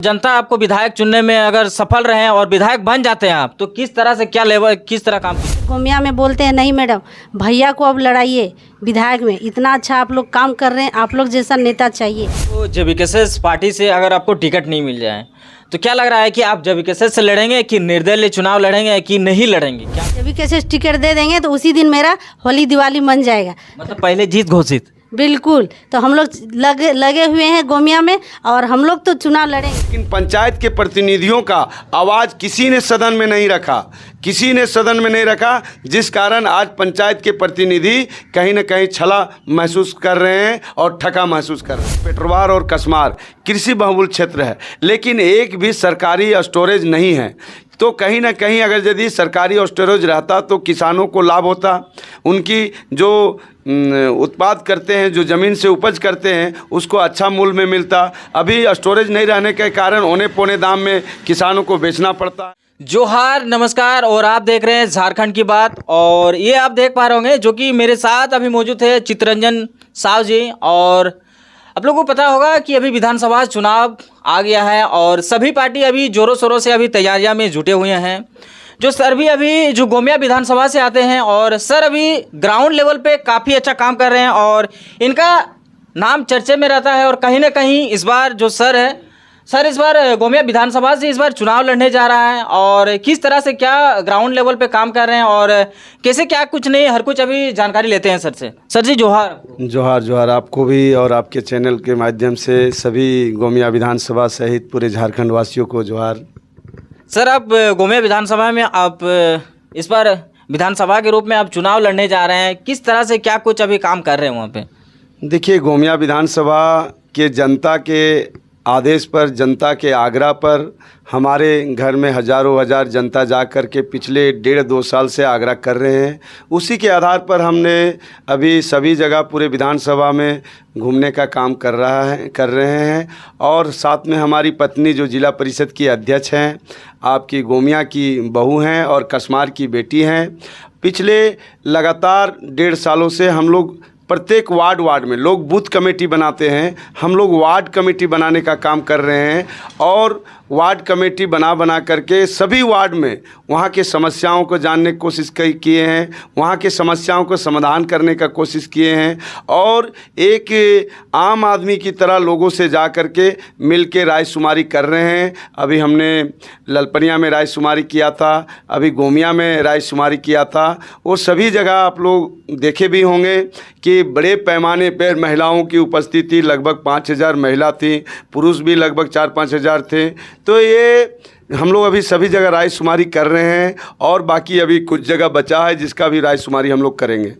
जनता आपको विधायक चुनने में अगर सफल रहे और विधायक बन जाते हैं आप, तो किस तरह से क्या लेवल, किस तरह काम? गोमिया में बोलते हैं नहीं मैडम, भैया को अब लड़ाइए विधायक में, इतना अच्छा आप लोग काम कर रहे हैं, आप लोग जैसा नेता चाहिए। तो जेबीकेएस पार्टी से अगर आपको टिकट नहीं मिल जाए तो क्या लग रहा है कि आप जेबीकेएस से लड़ेंगे कि निर्दलीय चुनाव लड़ेंगे कि नहीं लड़ेंगे? क्या जब भी कैसे टिकट दे देंगे तो उसी दिन मेरा होली दिवाली मन जाएगा। मतलब पहले जीत घोषित? बिल्कुल, तो हम लोग लगे हुए हैं गोमिया में और हम लोग तो चुनाव लड़ेंगे। लेकिन पंचायत के प्रतिनिधियों का आवाज़ किसी ने सदन में नहीं रखा, किसी ने सदन में नहीं रखा, जिस कारण आज पंचायत के प्रतिनिधि कहीं न कहीं छला महसूस कर रहे हैं और ठगा महसूस कर रहे हैं। पेटरवार और कसमार कृषि बहुल क्षेत्र है, लेकिन एक भी सरकारी स्टोरेज नहीं है। तो कहीं ना कहीं अगर यदि सरकारी स्टोरेज रहता तो किसानों को लाभ होता, उनकी जो उत्पाद करते हैं, जो ज़मीन से उपज करते हैं, उसको अच्छा मूल्य में मिलता। अभी स्टोरेज नहीं रहने के कारण औने पौने दाम में किसानों को बेचना पड़ता। जोहार, नमस्कार, और आप देख रहे हैं झारखंड की बात। और ये आप देख पा रहे होंगे जो कि मेरे साथ अभी मौजूद है चित्तरंजन साव जी। और आप लोगों को पता होगा कि अभी विधानसभा चुनाव आ गया है और सभी पार्टी अभी ज़ोरों शोरों से अभी तैयारियां में जुटे हुए हैं। जो सर भी अभी जो गोमिया विधानसभा से आते हैं और सर अभी ग्राउंड लेवल पे काफ़ी अच्छा काम कर रहे हैं और इनका नाम चर्चे में रहता है। और कहीं ना कहीं इस बार जो सर है, सर इस बार गोमिया विधानसभा से इस बार चुनाव लड़ने जा रहा है और किस तरह से क्या ग्राउंड लेवल पे काम कर रहे हैं और कैसे क्या कुछ नहीं हर कुछ अभी जानकारी लेते हैं सर से। सर जी जोहार। जोहार जोहार आपको भी और आपके चैनल के माध्यम से सभी गोमिया विधानसभा सहित पूरे झारखंड वासियों को जोहार। सर आप गोमिया विधानसभा में आप इस बार विधानसभा के रूप में आप चुनाव लड़ने जा रहे हैं, किस तरह से क्या कुछ अभी काम कर रहे हैं वहाँ पे? देखिए, गोमिया विधानसभा के जनता के आदेश पर, जनता के आग्रह पर हमारे घर में हज़ारों हज़ार जनता जा कर के पिछले 1.5-2 साल से आग्रह कर रहे हैं। उसी के आधार पर हमने अभी सभी जगह पूरे विधानसभा में घूमने का काम कर रहे हैं। और साथ में हमारी पत्नी जो जिला परिषद की अध्यक्ष हैं, आपकी गोमिया की बहू हैं और कसमार की बेटी हैं। पिछले लगातार 1.5 सालों से हम लोग प्रत्येक वार्ड में लोग बूथ कमेटी बनाते हैं, हम लोग वार्ड कमेटी बनाने का काम कर रहे हैं और वार्ड कमेटी बना करके सभी वार्ड में वहाँ के समस्याओं को जानने की कोशिश किए हैं, वहाँ के समस्याओं को समाधान करने का कोशिश किए हैं और एक आम आदमी की तरह लोगों से जा कर के मिल के रायशुमारी कर रहे हैं। अभी हमने ललपनिया में रायशुमारी किया था, अभी गोमिया में रायशुमारी किया था। वो सभी जगह आप लोग देखे भी होंगे कि बड़े पैमाने पर महिलाओं की उपस्थिति, लगभग 5,000 महिला थी, पुरुष भी लगभग 4-5 हज़ार थे। तो ये हम लोग अभी सभी जगह रायशुमारी कर रहे हैं और बाकी अभी कुछ जगह बचा है जिसका भी रायशुमारी हम लोग करेंगे।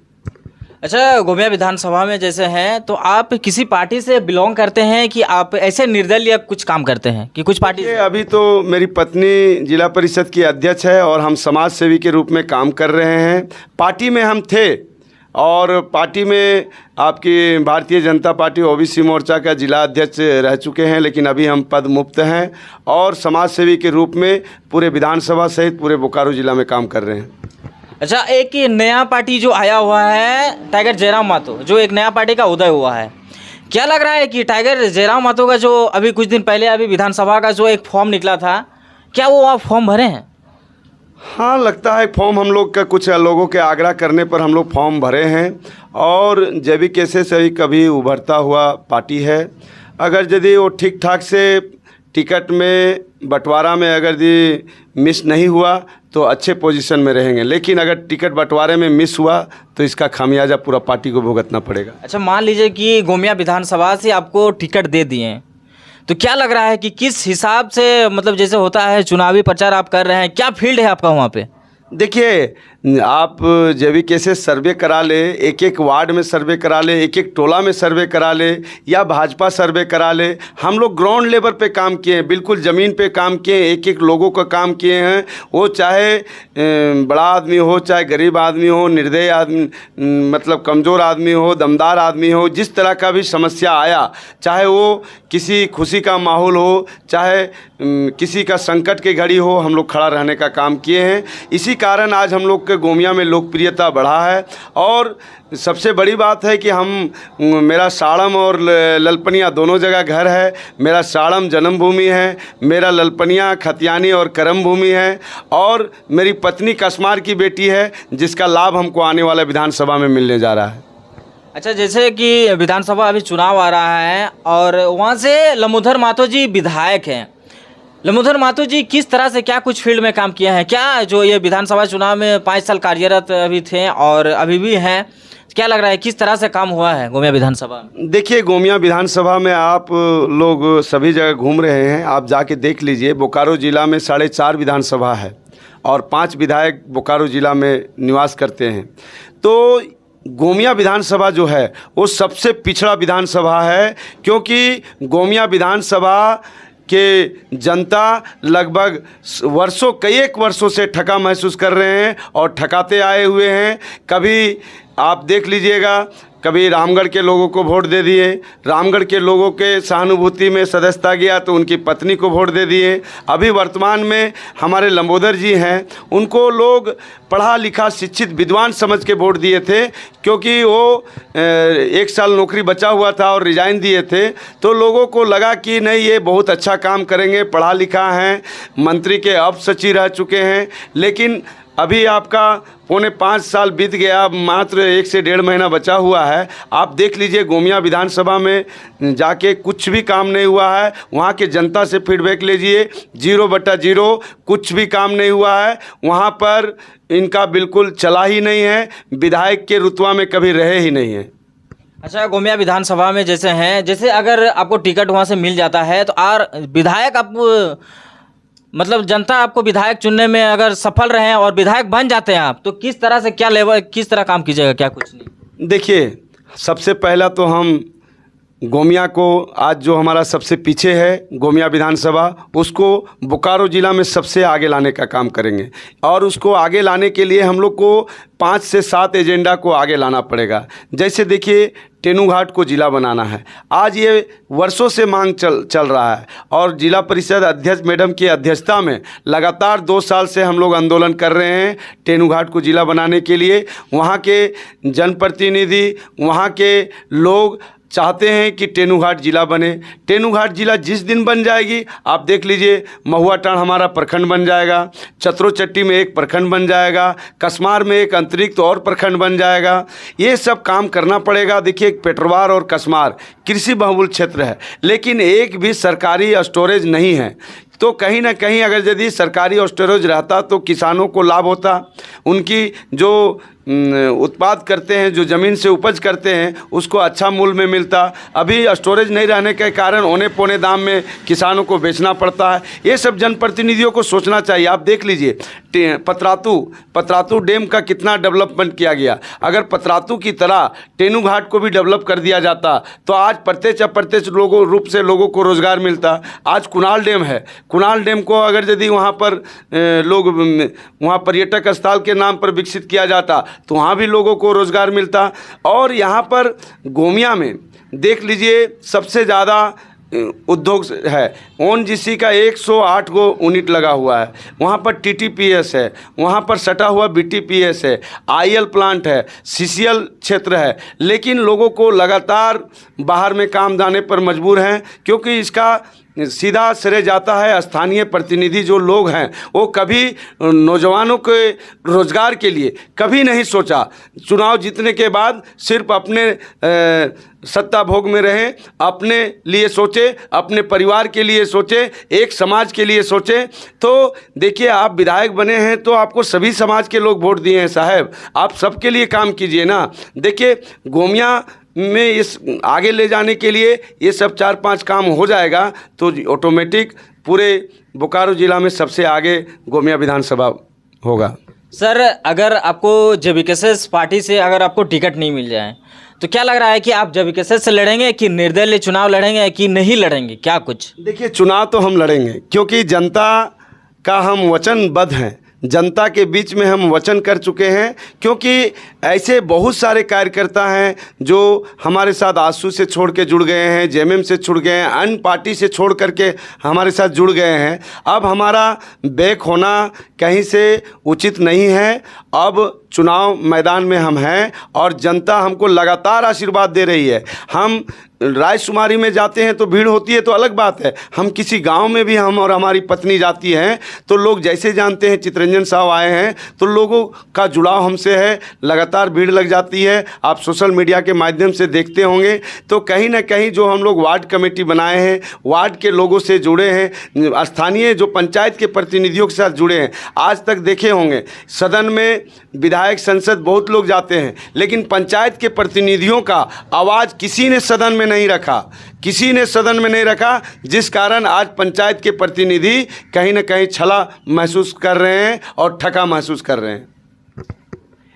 अच्छा, गोमिया विधानसभा में जैसे हैं तो आप किसी पार्टी से बिलोंग करते हैं कि आप ऐसे निर्दलीय कुछ काम करते हैं कि कुछ पार्टी? अभी तो मेरी पत्नी जिला परिषद की अध्यक्ष है और हम समाज सेवी के रूप में काम कर रहे हैं। पार्टी में हम थे और पार्टी में आपकी भारतीय जनता पार्टी ओबीसी मोर्चा का जिला अध्यक्ष रह चुके हैं, लेकिन अभी हम पद मुक्त हैं और समाज सेवी के रूप में पूरे विधानसभा सहित पूरे बोकारो जिला में काम कर रहे हैं। अच्छा, एक नया पार्टी जो आया हुआ है टाइगर जयराम महतो, जो एक नया पार्टी का उदय हुआ है, क्या लग रहा है कि टाइगर जयराम महतो का जो अभी कुछ दिन पहले अभी विधानसभा का जो एक फॉर्म निकला था, क्या वो आप फॉर्म भरे हैं? हाँ, लगता है फॉर्म हम लोग का कुछ लोगों के आग्रह करने पर हम लोग फॉर्म भरे हैं और जेबीकेएस से ही कभी उभरता हुआ पार्टी है। अगर यदि वो ठीक ठाक से टिकट में बंटवारा में अगर यदि मिस नहीं हुआ तो अच्छे पोजीशन में रहेंगे, लेकिन अगर टिकट बंटवारे में मिस हुआ तो इसका खामियाजा पूरा पार्टी को भुगतना पड़ेगा। अच्छा, मान लीजिए कि गोमिया विधानसभा से आपको टिकट दे दिए तो क्या लग रहा है कि किस हिसाब से, मतलब जैसे होता है चुनावी प्रचार आप कर रहे हैं, क्या फील्ड है आपका वहाँ पे? देखिए, आप जेबीकेएस से सर्वे करा ले, एक वार्ड में सर्वे करा ले, एक टोला में सर्वे करा ले या भाजपा सर्वे करा ले, हम लोग ग्राउंड लेवल पे काम किए हैं, बिल्कुल ज़मीन पे काम किए हैं, एक लोगों का काम किए हैं। वो चाहे बड़ा आदमी हो, चाहे गरीब आदमी हो, निर्दयी आदमी, मतलब कमज़ोर आदमी हो, दमदार आदमी हो, जिस तरह का भी समस्या आया, चाहे वो किसी खुशी का माहौल हो, चाहे किसी का संकट की घड़ी हो, हम लोग खड़ा रहने का काम किए हैं। इसी कारण आज हम लोग के गोमिया में लोकप्रियता बढ़ा है। और सबसे बड़ी बात है कि मेरा साड़म और ललपनिया दोनों जगह घर है। मेरा साड़म जन्मभूमि है, मेरा ललपनिया खतियानी और करम भूमि है, और मेरी पत्नी कसमार की बेटी है, जिसका लाभ हमको आने वाला विधानसभा में मिलने जा रहा है। अच्छा, जैसे कि विधानसभा अभी चुनाव आ रहा है और वहाँ से लंबोधर महतो जी विधायक हैं। लंबोधर महतो जी किस तरह से क्या कुछ फील्ड में काम किया है, क्या जो ये विधानसभा चुनाव में 5 साल कार्यरत अभी थे और अभी भी हैं, क्या लग रहा है किस तरह से काम हुआ है गोमिया विधानसभा? देखिए, गोमिया विधानसभा में आप लोग सभी जगह घूम रहे हैं, आप जाके देख लीजिए। बोकारो ज़िला में 4.5 विधानसभा है और 5 विधायक बोकारो ज़िला में निवास करते हैं। तो गोमिया विधानसभा जो है वो सबसे पिछड़ा विधानसभा है, क्योंकि गोमिया विधानसभा के जनता लगभग कई एक वर्षों से ठगा महसूस कर रहे हैं और ठगाते आए हुए हैं। कभी आप देख लीजिएगा, कभी रामगढ़ के लोगों को वोट दे दिए, रामगढ़ के लोगों के सहानुभूति में सदस्यता गया तो उनकी पत्नी को वोट दे दिए। अभी वर्तमान में हमारे लंबोदर जी हैं, उनको लोग पढ़ा लिखा शिक्षित विद्वान समझ के वोट दिए थे, क्योंकि वो 1 साल नौकरी बचा हुआ था और रिजाइन दिए थे। तो लोगों को लगा कि नहीं, ये बहुत अच्छा काम करेंगे, पढ़ा लिखा हैं, मंत्री के अब सचिव रह चुके हैं। लेकिन अभी आपका 4.5 साल बीत गया, मात्र 1 से 1.5 महीना बचा हुआ है। आप देख लीजिए, गोमिया विधानसभा में जाके कुछ भी काम नहीं हुआ है। वहाँ के जनता से फीडबैक लीजिए, 0/0 कुछ भी काम नहीं हुआ है। वहाँ पर इनका बिल्कुल चला ही नहीं है, विधायक के रुतबा में कभी रहे ही नहीं है। अच्छा, गोमिया विधानसभा में जैसे हैं, जैसे अगर आपको टिकट वहाँ से मिल जाता है तो विधायक आप मतलब जनता आपको विधायक चुनने में अगर सफल रहे और विधायक बन जाते हैं आप, तो किस तरह से क्या लेवल, किस तरह काम कीजिएगा, क्या कुछ नहीं? देखिए, सबसे पहला तो हम गोमिया को, आज जो हमारा सबसे पीछे है गोमिया विधानसभा, उसको बोकारो ज़िला में सबसे आगे लाने का काम करेंगे। और उसको आगे लाने के लिए हम लोग को 5 से 7 एजेंडा को आगे लाना पड़ेगा। जैसे देखिए, तेनूघाट को ज़िला बनाना है, आज ये वर्षों से मांग चल रहा है, और जिला परिषद अध्यक्ष मैडम की अध्यक्षता में लगातार 2 साल से हम लोग आंदोलन कर रहे हैं तेनूघाट को ज़िला बनाने के लिए। वहाँ के जनप्रतिनिधि, वहाँ के लोग चाहते हैं कि तेनूघाट ज़िला बने। तेनूघाट ज़िला जिस दिन बन जाएगी, आप देख लीजिए, महुआटांड़ हमारा प्रखंड बन जाएगा, चतरोचट्टी में एक प्रखंड बन जाएगा, कसमार में एक अतिरिक्त और प्रखंड बन जाएगा। ये सब काम करना पड़ेगा। देखिए, पेटरवार और कसमार कृषि बहुल क्षेत्र है, लेकिन एक भी सरकारी स्टोरेज नहीं है। तो कहीं ना कहीं अगर यदि सरकारी स्टोरेज रहता तो किसानों को लाभ होता, उनकी जो उत्पाद करते हैं, जो ज़मीन से उपज करते हैं, उसको अच्छा मूल्य में मिलता। अभी स्टोरेज नहीं रहने के कारण औने पौने दाम में किसानों को बेचना पड़ता है। ये सब जनप्रतिनिधियों को सोचना चाहिए। आप देख लीजिए, पतरातू डैम का कितना डेवलपमेंट किया गया। अगर पतरातू की तरह तेनूघाट को भी डेवलप कर दिया जाता तो आज प्रत्यक्ष अप्रत्यक्ष रूप से लोगों को रोज़गार मिलता। आज कुणाल डैम है, कुणाल डैम को अगर यदि वहाँ पर लोग वहाँ पर्यटक स्थल के नाम पर विकसित किया जाता तो वहाँ भी लोगों को रोज़गार मिलता। और यहाँ पर गोमिया में देख लीजिए, सबसे ज़्यादा उद्योग है। ओएनजीसी का 108 गो यूनिट लगा हुआ है, वहाँ पर टीटीपीएस है, वहाँ पर सटा हुआ बीटीपीएस है, आईएल प्लांट है, सीसीएल क्षेत्र है। लेकिन लोगों को लगातार बाहर में काम जाने पर मजबूर हैं, क्योंकि इसका सीधा श्रेय जाता है स्थानीय प्रतिनिधि जो लोग हैं। वो कभी नौजवानों के रोज़गार के लिए कभी नहीं सोचा। चुनाव जीतने के बाद सिर्फ अपने सत्ता भोग में रहे, अपने लिए सोचे, अपने परिवार के लिए सोचे, एक समाज के लिए सोचे। तो देखिए, आप विधायक बने हैं तो आपको सभी समाज के लोग वोट दिए हैं साहब, आप सबके लिए काम कीजिए ना। देखिए, गोमिया में इस आगे ले जाने के लिए ये सब 4-5 काम हो जाएगा तो ऑटोमेटिक पूरे बोकारो ज़िला में सबसे आगे गोमिया विधानसभा होगा। सर, अगर आपको जेबीकेएस पार्टी से अगर आपको टिकट नहीं मिल जाए तो क्या लग रहा है कि आप जेबीकेएस से लड़ेंगे कि निर्दलीय चुनाव लड़ेंगे कि नहीं लड़ेंगे, क्या कुछ? देखिए, चुनाव तो हम लड़ेंगे, क्योंकि जनता का हम वचनबद्ध हैं। जनता के बीच में हम वचन कर चुके हैं, क्योंकि ऐसे बहुत सारे कार्यकर्ता हैं जो हमारे साथ आजसू से छोड़ के जुड़ गए हैं, जेएमएम से जुड़ गए हैं, अन्य पार्टी से छोड़ करके हमारे साथ जुड़ गए हैं। अब हमारा बैक होना कहीं से उचित नहीं है। अब चुनाव मैदान में हम हैं और जनता हमको लगातार आशीर्वाद दे रही है। हम राजकुमारी में जाते हैं तो भीड़ होती है तो अलग बात है, हम किसी गांव में भी हम और हमारी पत्नी जाती हैं तो लोग जैसे जानते हैं चितरंजन साहब आए हैं तो लोगों का जुड़ाव हमसे है, लगातार भीड़ लग जाती है। आप सोशल मीडिया के माध्यम से देखते होंगे तो कहीं ना कहीं जो हम लोग वार्ड कमेटी बनाए हैं, वार्ड के लोगों से जुड़े हैं, स्थानीय जो पंचायत के प्रतिनिधियों के साथ जुड़े हैं। आज तक देखे होंगे सदन में विधायक, संसद बहुत लोग जाते हैं, लेकिन पंचायत के प्रतिनिधियों का आवाज़ किसी ने सदन में नहीं रखा, किसी ने सदन में नहीं रखा, जिस कारण आज पंचायत के प्रतिनिधि कहीं ना कहीं छला महसूस कर रहे हैं और ठगा महसूस कर रहे हैं।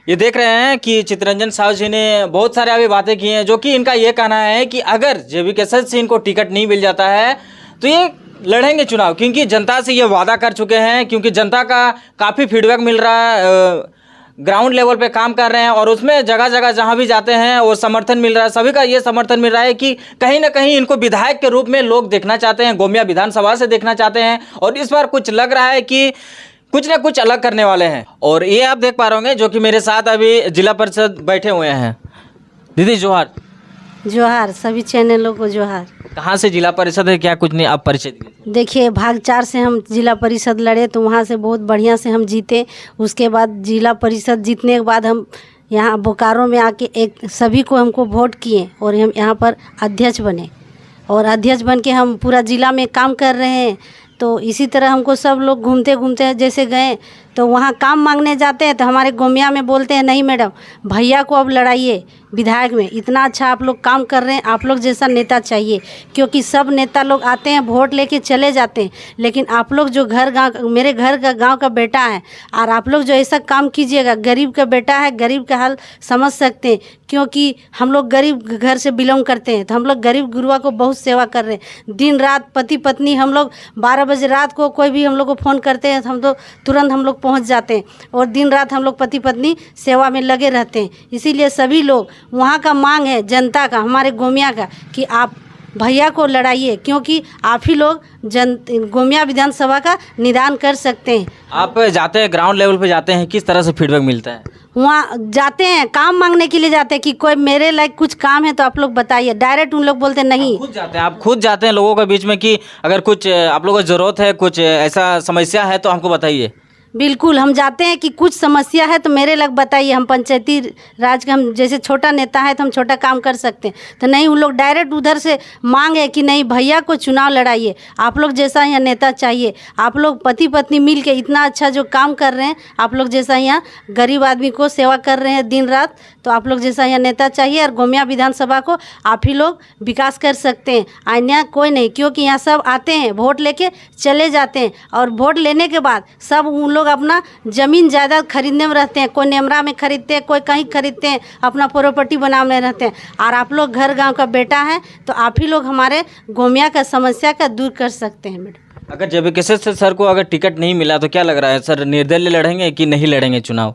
ये देख रहे हैं कि चितरंजन साहू जी ने बहुत सारे अभी बातें की हैं, जो कि इनका ये कहना है कि अगर जेबीकेएस से इनको टिकट नहीं मिल जाता है तो ये लड़ेंगे चुनाव, क्योंकि जनता से ये वादा कर चुके हैं, क्योंकि जनता का काफ़ी फीडबैक मिल रहा है, ग्राउंड लेवल पे काम कर रहे हैं और उसमें जगह जगह जहां भी जाते हैं वो समर्थन मिल रहा है। सभी का ये समर्थन मिल रहा है कि कहीं ना कहीं इनको विधायक के रूप में लोग देखना चाहते हैं, गोमिया विधानसभा से देखना चाहते हैं और इस बार कुछ लग रहा है कि कुछ ना कुछ अलग करने वाले हैं। और ये आप देख पा रहे होंगे जो कि मेरे साथ अभी जिला परिषद बैठे हुए हैं। दीदी जोहार। जोहार, सभी चैनलों को जोहार। कहाँ से जिला परिषद है, क्या कुछ नहीं, आप परिचय दीजिए। देखिए, भाग 4 से हम जिला परिषद लड़े तो वहाँ से बहुत बढ़िया से हम जीते। उसके बाद जिला परिषद जीतने के बाद हम यहाँ बोकारो में आके एक सभी को हमको वोट किए और हम यहाँ पर अध्यक्ष बने और अध्यक्ष बन के हम पूरा ज़िला में काम कर रहे हैं। तो इसी तरह हमको सब लोग घूमते घूमते जैसे गए तो वहाँ काम मांगने जाते हैं तो हमारे गोमिया में बोलते हैं नहीं मैडम, भैया को अब लड़ाइए विधायक में, इतना अच्छा आप लोग काम कर रहे हैं, आप लोग जैसा नेता चाहिए। क्योंकि सब नेता लोग आते हैं वोट लेके चले जाते हैं, लेकिन आप लोग जो घर गाँव, मेरे घर का गाँव का बेटा है और आप लोग जो ऐसा काम कीजिएगा, गरीब का बेटा है, गरीब का हाल समझ सकते हैं। क्योंकि हम लोग गरीब घर से बिलोंग करते हैं तो हम लोग गरीब गुरुआ को बहुत सेवा कर रहे हैं। दिन रात पति पत्नी हम लोग 12 बजे रात को कोई भी हम लोग को फ़ोन करते हैं तो हम तो तुरंत हम लोग पहुंच जाते हैं और दिन रात हम लोग पति पत्नी सेवा में लगे रहते हैं। इसीलिए सभी लोग वहाँ का मांग है जनता का, हमारे गोमिया का, कि आप भैया को लड़ाइए, क्योंकि आप ही लोग गोमिया विधानसभा का निदान कर सकते हैं। आप जाते हैं ग्राउंड लेवल पे जाते हैं, किस तरह से फीडबैक मिलता है? वहाँ जाते हैं काम मांगने के लिए जाते हैं कि कोई मेरे लायक कुछ काम है तो आप लोग बताइए। डायरेक्ट उन लोग बोलते नहीं। आप खुद जाते हैं लोगों के बीच में कि अगर कुछ आप लोगों को ज़रूरत है, कुछ ऐसा समस्या है तो हमको बताइए। बिल्कुल, हम जाते हैं कि कुछ समस्या है तो मेरे लग बताइए, हम पंचायती राज का, हम जैसे छोटा नेता है तो हम छोटा काम कर सकते हैं। तो नहीं, उन लोग डायरेक्ट उधर से मांग है कि नहीं भैया को चुनाव लड़ाइए, आप लोग जैसा यहाँ नेता चाहिए। आप लोग पति पत्नी मिल के इतना अच्छा जो काम कर रहे हैं, आप लोग जैसा यहाँ गरीब आदमी को सेवा कर रहे हैं दिन रात, तो आप लोग जैसा यहाँ नेता चाहिए। और गोमिया विधानसभा को आप ही लोग विकास कर सकते हैं, अन्य कोई नहीं। क्योंकि यहाँ सब आते हैं वोट लेके चले जाते हैं और वोट लेने के बाद सब उन लोग अपना ज़मीन जायदाद खरीदने में रहते हैं। कोई नेमरा में खरीदते हैं, कोई कहीं खरीदते हैं, अपना प्रॉपर्टी बनाने रहते हैं। और आप लोग घर गांव का बेटा है तो आप ही लोग हमारे गोमिया का समस्या का दूर कर सकते हैं। मैडम, अगर जेबीकेएस से सर को अगर टिकट नहीं मिला तो क्या लग रहा है सर, निर्दलीय लड़ेंगे कि नहीं लड़ेंगे चुनाव?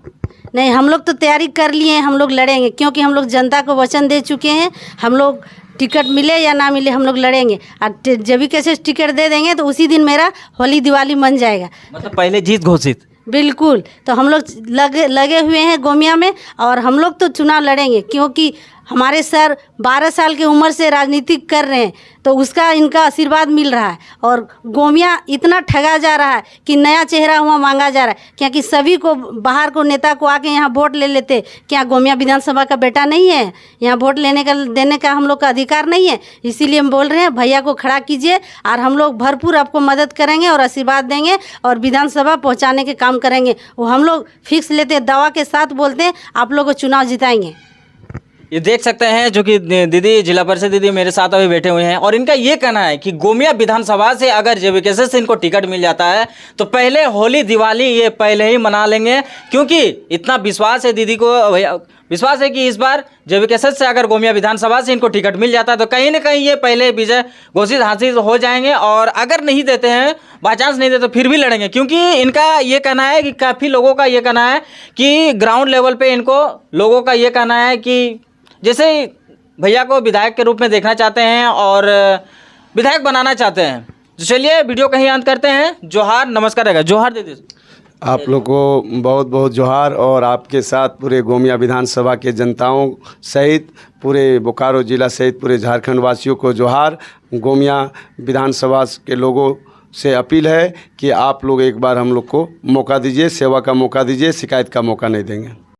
नहीं, हम लोग तो तैयारी कर लिए हैं, हम लोग लड़ेंगे। क्योंकि हम लोग जनता को वचन दे चुके हैं, हम लोग टिकट मिले या ना मिले हम लोग लड़ेंगे। और जेबीकेएस टिकट दे देंगे तो उसी दिन मेरा होली दिवाली मन जाएगा, मतलब पहले जीत घोषित। बिल्कुल। तो हम लोग लगे हुए हैं गोमिया में और हम लोग तो चुनाव लड़ेंगे। क्योंकि हमारे सर 12 साल की उम्र से राजनीति कर रहे हैं तो उसका इनका आशीर्वाद मिल रहा है। और गोमिया इतना ठगा जा रहा है कि नया चेहरा वहाँ मांगा जा रहा है। क्योंकि सभी को बाहर को नेता को आके यहाँ वोट ले लेते, क्या गोमिया विधानसभा का बेटा नहीं है? यहाँ वोट देने का हम लोग का अधिकार नहीं है। इसीलिए हम बोल रहे हैं भैया को खड़ा कीजिए और हम लोग भरपूर आपको मदद करेंगे और आशीर्वाद देंगे और विधानसभा पहुँचाने के काम करेंगे। वो हम लोग फिक्स लेते हैं, दवा के साथ बोलते हैं आप लोग को चुनाव जिताएंगे। ये देख सकते हैं जो कि दीदी जिला परिषद दीदी मेरे साथ अभी बैठे हुए हैं और इनका ये कहना है कि गोमिया विधानसभा से अगर जेवीकेसी से इनको टिकट मिल जाता है तो पहले होली दिवाली ये पहले ही मना लेंगे, क्योंकि इतना विश्वास है दीदी को, विश्वास है कि इस बार जेवीकेसी से अगर गोमिया विधानसभा से इनको टिकट मिल जाता है तो कहीं ना कहीं ये पहले विजय घोषित हासिल हो जाएंगे। और अगर नहीं देते हैं, बाई चांस नहीं देते तो फिर भी लड़ेंगे, क्योंकि इनका ये कहना है कि काफ़ी लोगों का ये कहना है कि ग्राउंड लेवल पे इनको लोगों का ये कहना है कि जैसे भैया को विधायक के रूप में देखना चाहते हैं और विधायक बनाना चाहते हैं। तो चलिए वीडियो कहीं अंत करते हैं। जोहार, नमस्कार रहेगा। जोहार दीदी। आप लोग को बहुत बहुत जोहार और आपके साथ पूरे गोमिया विधानसभा के जनताओं सहित पूरे बोकारो जिला सहित पूरे झारखंड वासियों को जोहार। गोमिया विधानसभा के लोगों से अपील है कि आप लोग एक बार हम लोग को मौका दीजिए, सेवा का मौका दीजिए, शिकायत का मौका नहीं देंगे।